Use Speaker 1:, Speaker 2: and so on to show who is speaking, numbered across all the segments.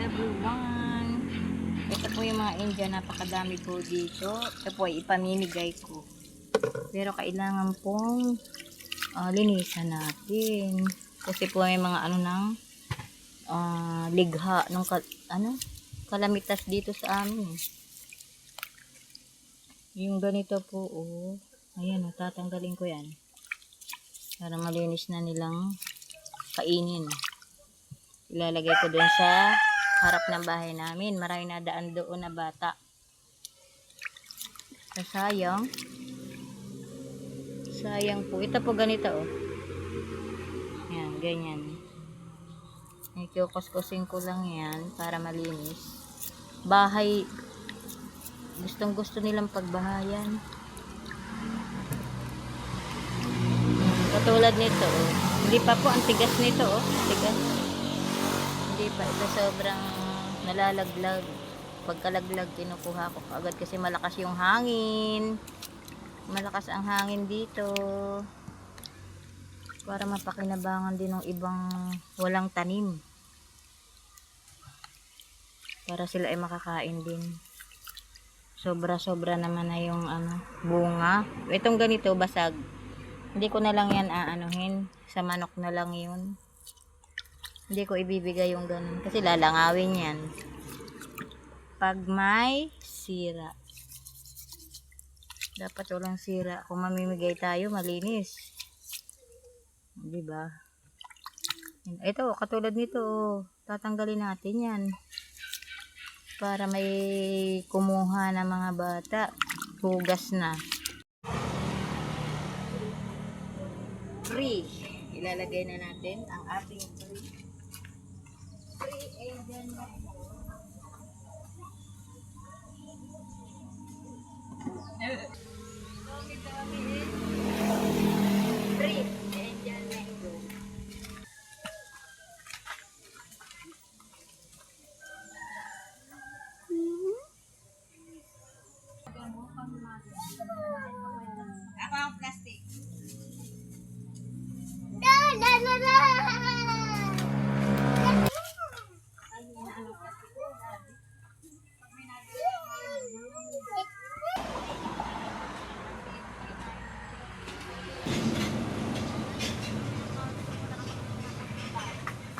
Speaker 1: everyone. Ito po yung mga Indian, napakadami po dito. Ito po ay ipamimigay ko. Pero kailangan pong linisan natin. Kasi po may mga ligha nung kalamitas dito sa amin. Yung ganito po, ayan, tatanggalin ko yan. Para malinis na nilang kainin. Ilalagay ko dun sa harap ng bahay namin. Maraming nadaan doon na bata. Sayang. Sayang po. Ito po ganito, Yan, ganyan. Kukuskusin ko lang yan para malinis. Bahay, gustong gusto nilang pagbahayan. Katulad nito, Hindi pa po, ang tigas nito, Tigas. Hindi pa ito sobrang nalalaglag. Pagkalaglag, kinukuha ko agad kasi malakas yung hangin. Malakas ang hangin dito. Para mapakinabangan din ng ibang walang tanim. Para sila ay makakain din. Sobra-sobra naman na yung bunga. Itong ganito, basag. Hindi ko na lang yan aanuhin. Sa manok na lang yun. Hindi ko ibibigay yung ganun. Kasi lalangawin yan. Pag may sira. Dapat walang sira. Kung mamimigay tayo, malinis. Diba? Ito, katulad nito. Tatanggalin natin yan. Para may kumuha ng mga bata. Hugas na. Free. Ilalagay na natin ang ating free. Free Asian mango. Free Asian mango. Ako ang plastic.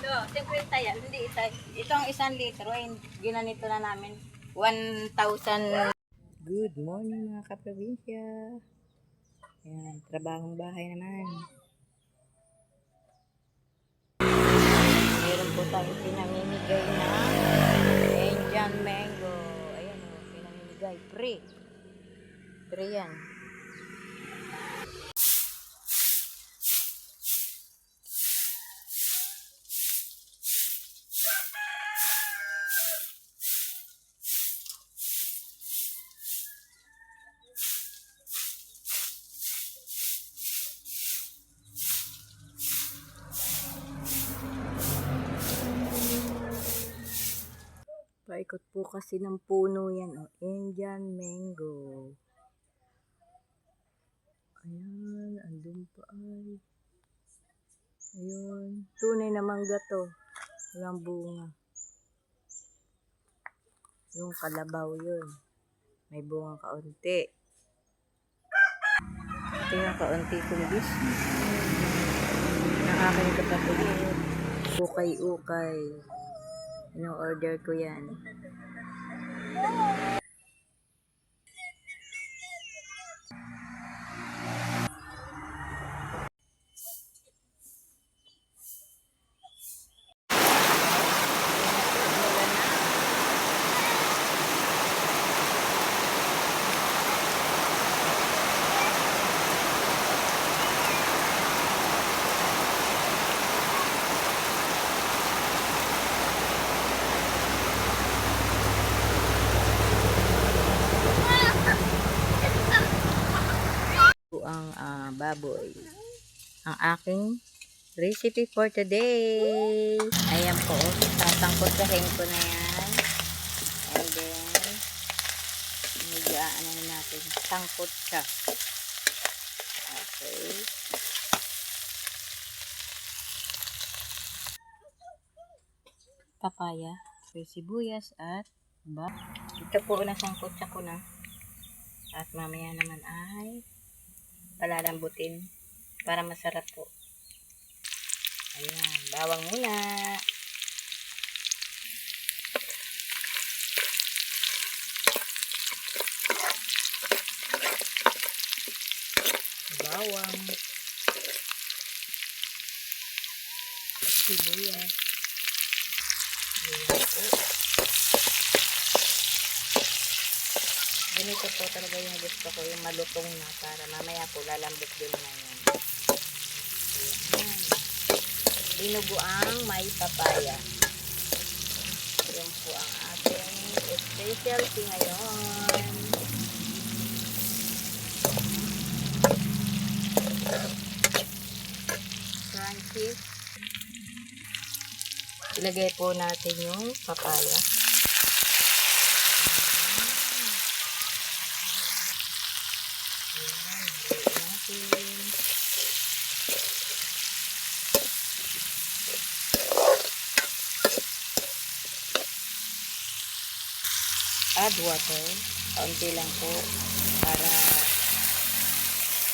Speaker 1: So, 50 yan. Hindi, itong 1 litro, ginanito na namin. 1,000. Good morning mga kaprobinsya. Ayan, trabahong bahay naman. Meron po tayong pinamimigay na Indian mango. Ayan pinamimigay. Free. Free yan. Paikot po kasi ng puno yan, Indian mango. Ayan, andun pa ay. Ayun, tunay na mangga to. Walang bunga. Yung kalabaw yun. May bunga kaunti. Ito yung kaunti kong business. Ng aking kapatid. Ukay-ukay. Ino-order ko yan. Ang baboy. Ang aking recipe for today. Ayan po. Tatangkot-kahin ko na yan. And then, medyo natin. Tangkot siya. Okay. Papaya. may sibuyas at ito po nasangkotsa ko na. At mamaya naman ay palalambutin para masarap po. Ayan, bawang muna. Bawang. Sibuyas. Ayan po. Ganito po talaga yung gusto ko, yung malutong na para mamaya po lalambot din na yan. Ayan. Dinuguang may papaya. Yan po ang ating specialty ngayon. Crunchy. Ilagay po natin yung papaya. Add water, kaunti lang po para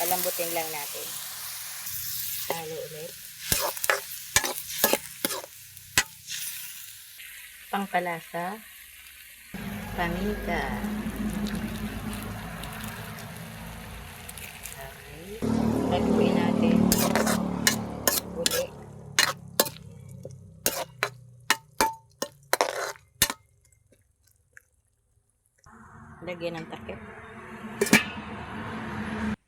Speaker 1: palambutin lang natin. Halo ulit. Pangpalasa, paminta. Okay. Haluin natin. Uli. Lagyan ng takip.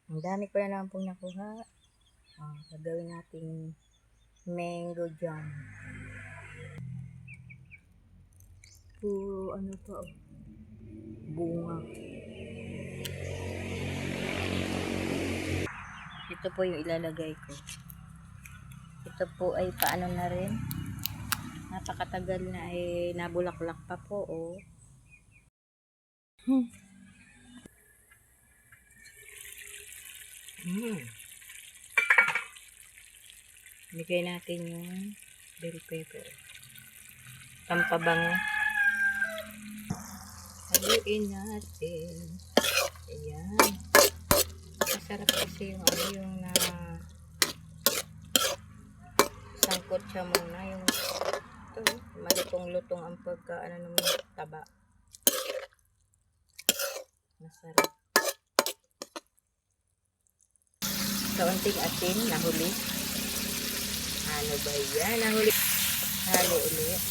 Speaker 1: Ang dami ko na naman pong nakuha. Gagawin natin mango jam. Puro ano pa, bunga. Ito po yung ilalagay ko. Ito po ay paano na rin. Napakatagal na ay nabulaklak pa po, oh. Bigay natin yung bell pepper. Pampabango. Haluin natin. Ayan. Masarap kasi yung ano yung na sangkot siya muna. Yung ito, malutong-lutong ang pagka ano naman taba. Masarap. Kaunting asin, nahuli. Ano ba yan? Nahuli. Halo ulit.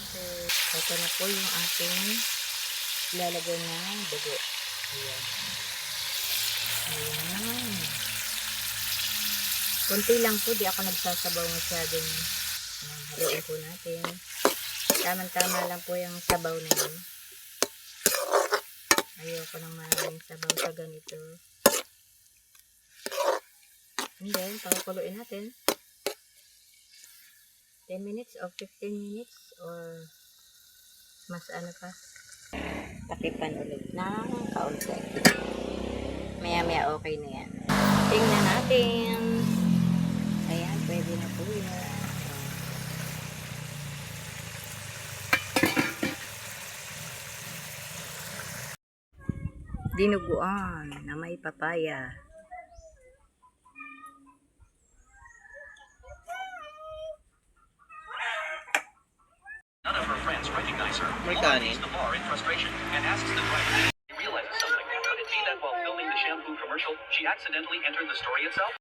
Speaker 1: Okay. Ito na po yung ating ilalagay ng dugo. Ayan. Ayan. Kunti lang po. Di ako nagsasabaw masyadong. Ayan. Haluin po natin. Tama-tama lang po yung sabaw na yun. Ayoko nang maraming sabaw sa ganito. And then, pakukuluin natin. 10 minutes or 15 minutes or mas ano pa. Takipan ulit ng kaunti. Maya-maya okay na yan. Tingnan natin. Ayan, pwede na po yan. Dinuguan na may papaya.
Speaker 2: None of her friends recognize her.
Speaker 3: May
Speaker 2: Laura
Speaker 3: kanin.
Speaker 2: leaves the bar in frustration and asks the driver. She realizes something. Could it be that while filming the shampoo commercial, she accidentally entered the story itself?